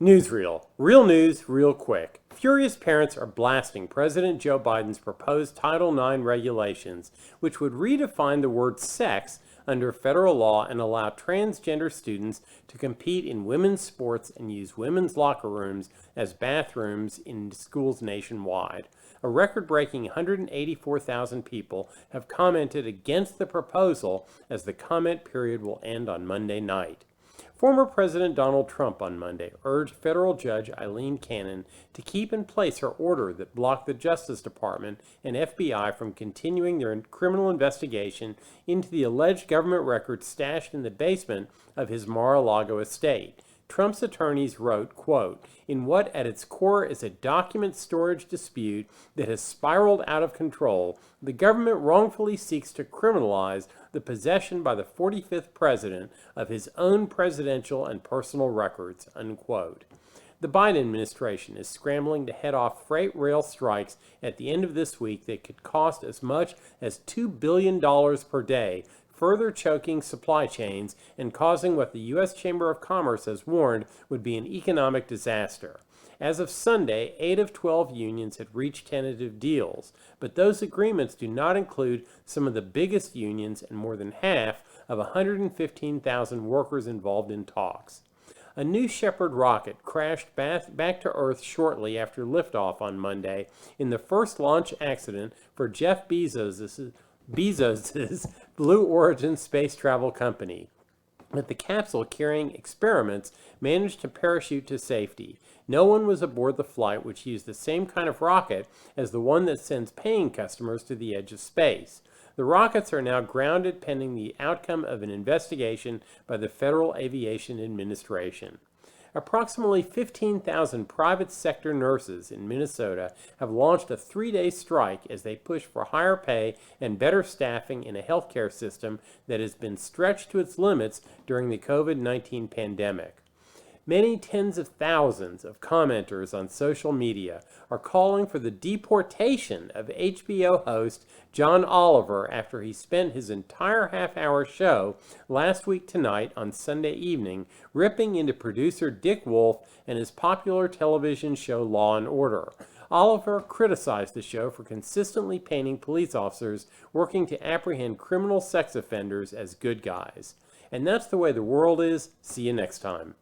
Newsreel. Real news, real quick. Furious parents are blasting President Joe Biden's proposed Title IX regulations, which would redefine the word sex under federal law and allow transgender students to compete in women's sports and use women's locker rooms as bathrooms in schools nationwide. A record-breaking 184,000 people have commented against the proposal, as the comment period will end on Monday night. Former President Donald Trump on Monday urged federal judge Eileen Cannon to keep in place her order that blocked the Justice Department and FBI from continuing their criminal investigation into the alleged government records stashed in the basement of his Mar-a-Lago estate. Trump's attorneys wrote, quote, "In what at its core is a document storage dispute that has spiraled out of control, the government wrongfully seeks to criminalize the possession by the 45th president of his own presidential and personal records," unquote. The Biden administration is scrambling to head off freight rail strikes at the end of this week that could cost as much as $2 billion per day, further choking supply chains and causing what the U.S. Chamber of Commerce has warned would be an economic disaster. As of Sunday, 8 of 12 unions had reached tentative deals, but those agreements do not include some of the biggest unions and more than half of 115,000 workers involved in talks. A New Shepard rocket crashed back to Earth shortly after liftoff on Monday in the first launch accident for Jeff Bezos's Blue Origin space travel company. But the capsule carrying experiments managed to parachute to safety. No one was aboard the flight, which used the same kind of rocket as the one that sends paying customers to the edge of space. The rockets are now grounded pending the outcome of an investigation by the Federal Aviation Administration. Approximately 15,000 private sector nurses in Minnesota have launched a 3-day strike as they push for higher pay and better staffing in a healthcare system that has been stretched to its limits during the COVID-19 pandemic. Many tens of thousands of commenters on social media are calling for the deportation of HBO host John Oliver after he spent his entire half-hour show last week tonight on Sunday evening ripping into producer Dick Wolf and his popular television show Law & Order. Oliver criticized the show for consistently painting police officers working to apprehend criminal sex offenders as good guys. And that's the way the world is. See you next time.